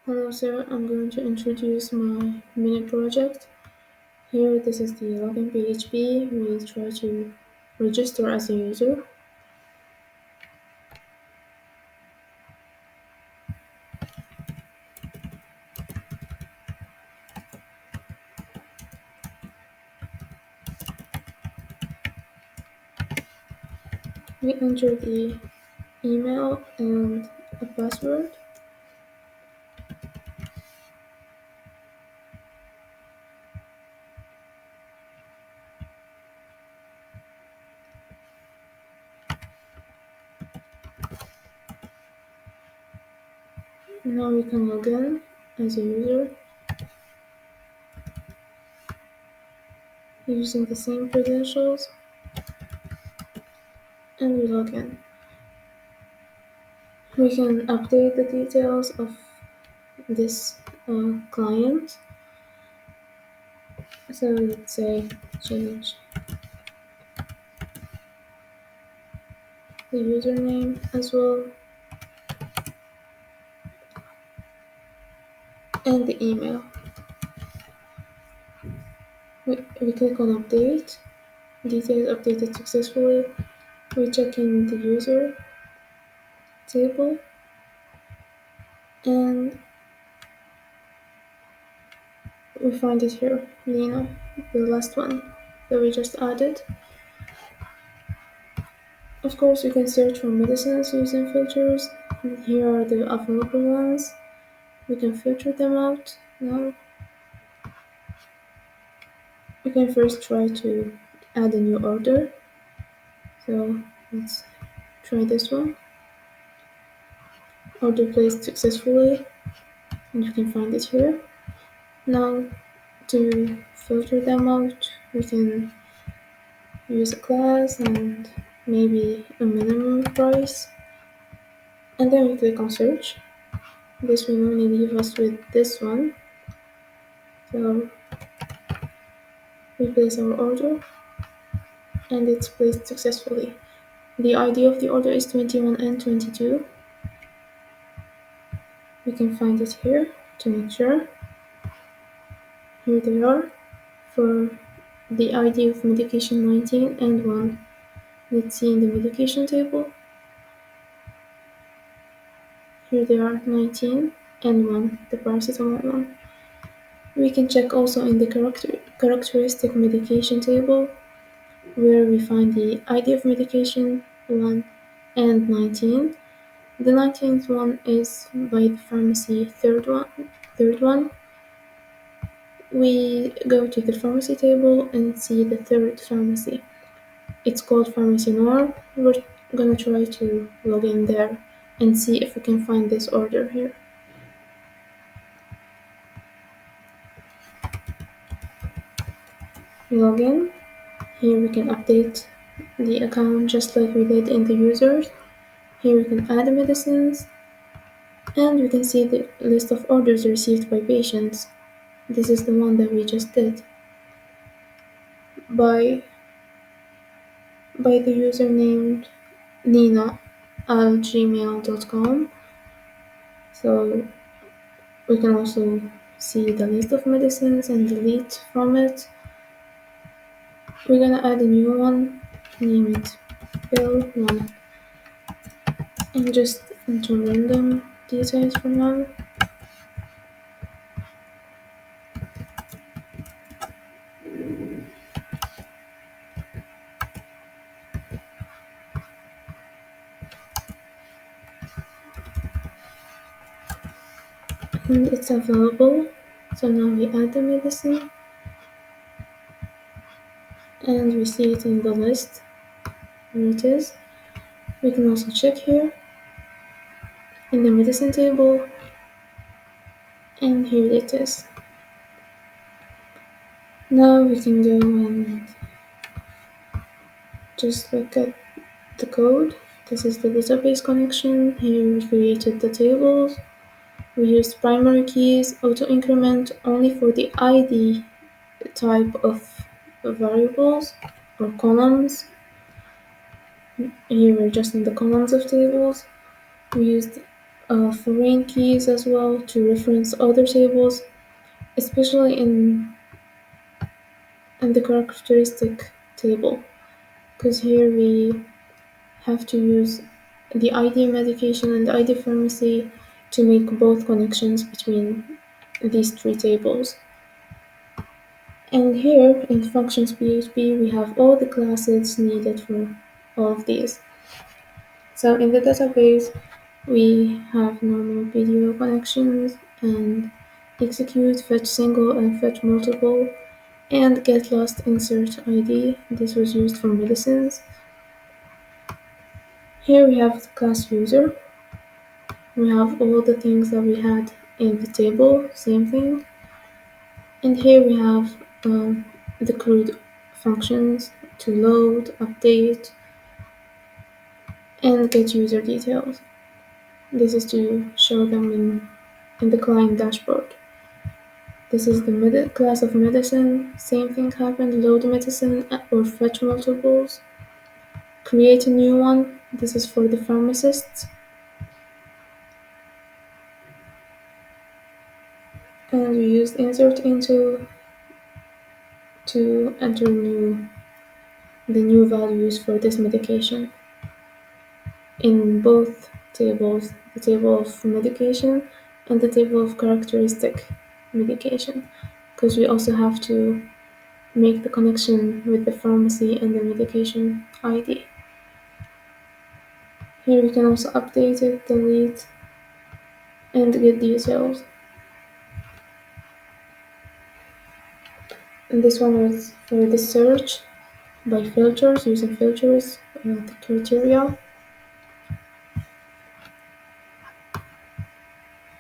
Hello sir, I'm going to introduce my mini project. Here, this is the login PHP. We try to register as a user. We enter the email and a password. Now we can log in as a user using the same credentials and we log in. We can update the details of this client. So let's say change the username as well and the email. We click on update, details updated successfully. We check in the user table and we find it here, Lena, the last one that we just added. Of course, you can search for medicines using filters. And here are the available ones. We can filter them out now. We can first try to add a new order. So let's try this one. Order placed successfully, and you can find it here. Now, to filter them out, we can use a class and maybe a minimum price. And then we click on search. This will only leave us with this one. So we place our order and it's placed successfully. The ID of the order is 21 and 22. We can find it here to make sure. Here they are for the ID of medication 19 and 1. Let's see in the medication table. Here they are 19 and 1, the paracetamol one. We can check also in the characteristic medication table where we find the ID of medication 1 and 19. The 19th one is by the pharmacy third one. We go to the pharmacy table and see the third pharmacy. It's called Pharmacy Norm. We're gonna try to log in there and see if we can find this order here. Log in. Here we can update the account just like we did in the users. Here we can add the medicines and we can see the list of orders received by patients. This is the one that we just did by the username nina@gmail.com. So we can also see the list of medicines and delete from it. We're gonna add a new one, name it Bill 1 and just enter random details for now. And it's available. So now we add the medicine and we see it in the list where it is. We can also check here in the medicine table and here it is. Now we can go and just look at the code. This is the database connection. Here we created the tables. We used primary keys, auto increment only for the ID type of variables or columns. Here we're just in the columns of tables. We used foreign keys as well to reference other tables, especially in the characteristic table, because here we have to use the ID medication and the ID pharmacy to make both connections between these three tables. And here in functions PHP, we have all the classes needed for all of these. So in the database, we have normal video connections and execute, fetch single and fetch multiple, and get lost insert ID. This was used for medicines. Here we have the class user. We have all the things that we had in the table, same thing. And here we have the CRUD functions to load, update, and get user details. This is to show them in the client dashboard. This is the class of medicine. Same thing happened, load medicine or fetch multiples. Create a new one. This is for the pharmacists. And we used insert into to enter the new values for this medication in both tables, the table of medication and the table of characteristic medication, because we also have to make the connection with the pharmacy and the medication ID. Here we can also update it, delete, and get details. And this one was for the search by filters, using filters, the criteria.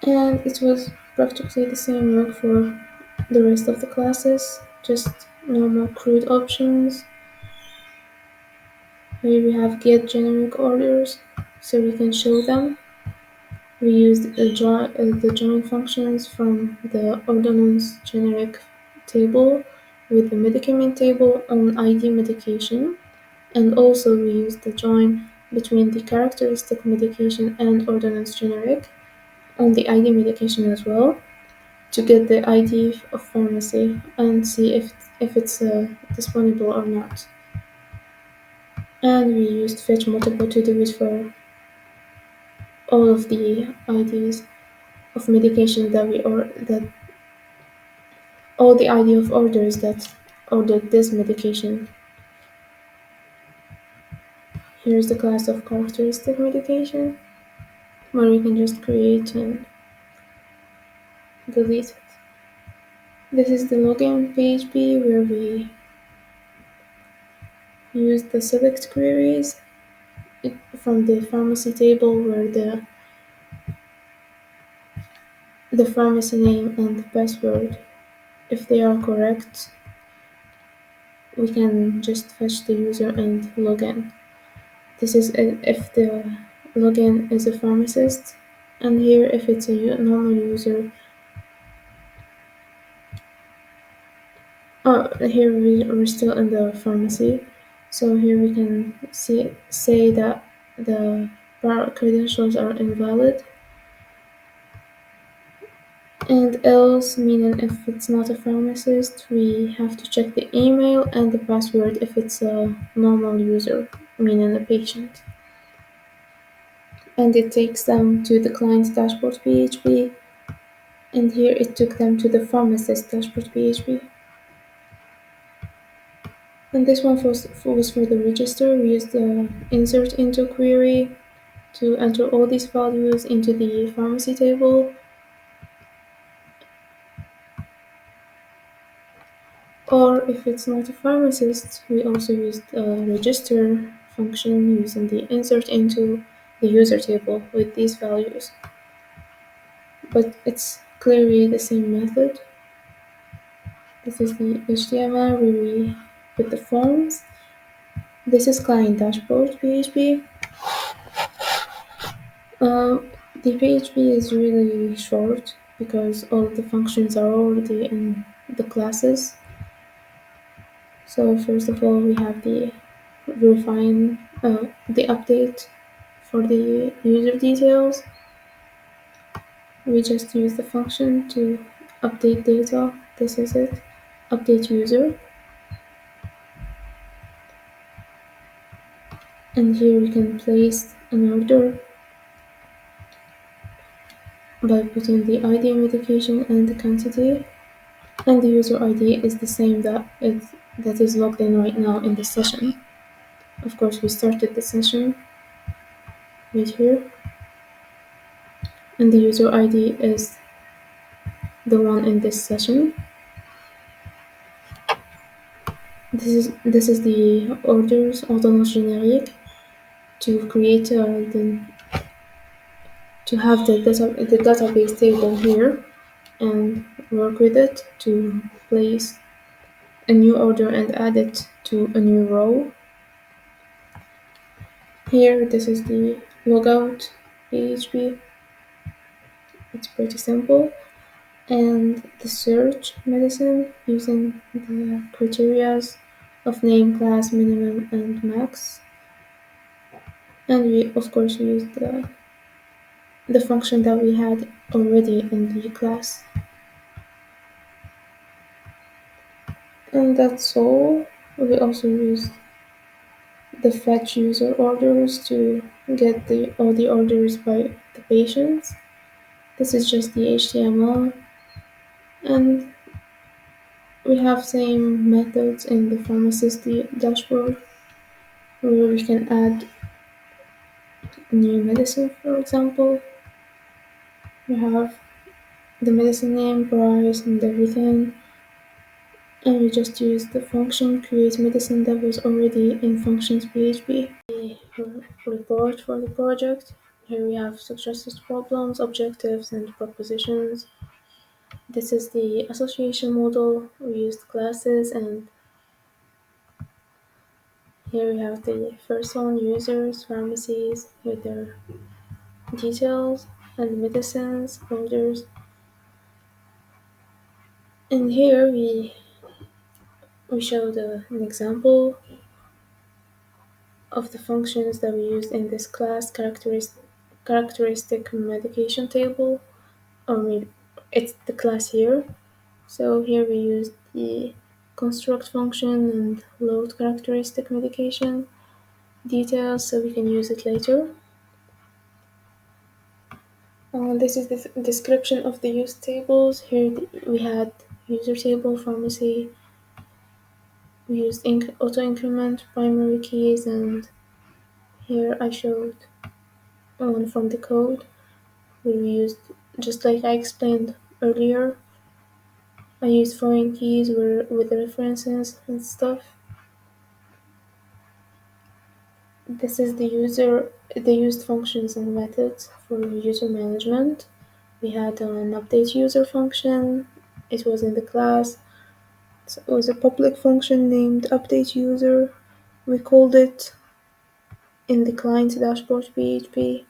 And it was practically the same work for the rest of the classes, just normal CRUD options. Here we have get generic orders, so we can show them. We used the join functions from the ordinance generic table with the medicament table on ID medication, and also we used the join between the characteristic medication and ordinance generic on the ID medication as well, to get the ID of pharmacy and see if it's disponible or not. And we used fetch multiple to do it for all of the IDs of medication that all the ID of orders that ordered this medication. Here's the class of characteristic medication, where we can just create and delete it. This is the login PHP where we use the select queries from the pharmacy table, where the pharmacy name and the password, if they are correct, we can just fetch the user and log in. This is if the login is a pharmacist, and here if it's a normal user. Oh, here we're still in the pharmacy, so here we can say that the credentials are invalid, and else meaning if it's not a pharmacist, we have to check the email and the password if it's a normal user, meaning a patient. And it takes them to the client's dashboard PHP, and here it took them to the pharmacist dashboard PHP. And this one was for the register. We used the insert into query to enter all these values into the pharmacy table. Or if it's not a pharmacist, we also used the register function using the insert into the user table with these values. But it's clearly the same method. This is the HTML where we put the forms. This is client dashboard PHP. The PHP is really short because all of the functions are already in the classes. So first of all, we have the the update for the user details. We just use the function to update data. This is it, update user. And here we can place an order by putting the ID medication and the quantity. And the user ID is the same that is logged in right now in the session. Of course, we started the session right here, and the user ID is the one in this session. This is the orders ordonnance générique to create to have the database table here and work with it to place a new order and add it to a new row. Here, this is the logout PHP. It's pretty simple. And the search medicine using the criteria of name, class, minimum, and max. And we, of course, use the function that we had already in the class. And that's all. We also use the fetch user orders to get all the orders by the patients. This is just the HTML, and we have same methods in the pharmacist dashboard where we can add new medicine, for example. We have the medicine name, price, and everything, and we just use the function create medicine that was already in functions PHP. The report for the project. Here we have suggested problems, objectives, and propositions. This is the association model. We used classes, and here we have the first one, users, pharmacies, with their details, and medicines, orders. And here we showed an example of the functions that we used in this class characteristic medication table, or it's the class here. So here we used the construct function and load characteristic medication details so we can use it later. This is the description of the use tables. Here we had user table, pharmacy. We used auto increment, primary keys, and here I showed one from the code where we used, just like I explained earlier, I used foreign keys with references and stuff. This is the used functions and methods for user management. We had an update user function. It was in the class. So it was a public function named update user. We called it in the client dashboard PHP.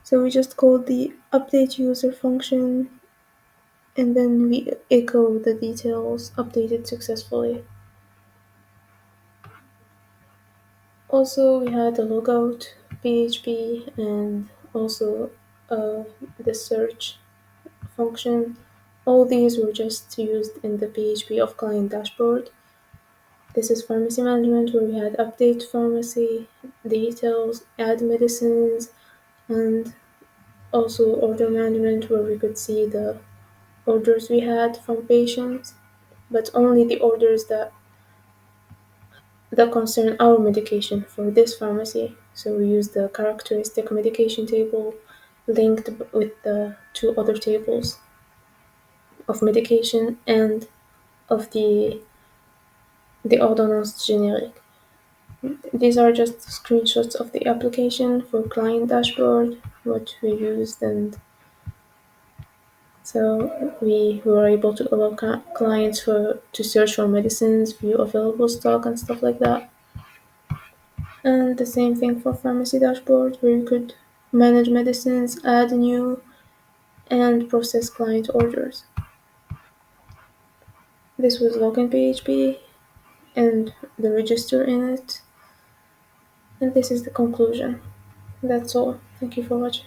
So we just called the update user function and then we echo the details updated successfully. Also, we had a logout PHP and also the search function. All these were just used in the PHP of client dashboard. This is pharmacy management where we had update pharmacy, details, add medicines, and also order management where we could see the orders we had from patients, but only the orders that concern our medication for this pharmacy. So we use the characteristic medication table linked with the two other tables of medication and of the ordonnance générique. These are just screenshots of the application for client dashboard, what we used, and so we were able to allow clients to search for medicines, view available stock, and stuff like that. And the same thing for pharmacy dashboard, where you could manage medicines, add new, and process client orders. This was login PHP and the register in it. And this is the conclusion. That's all. Thank you for watching.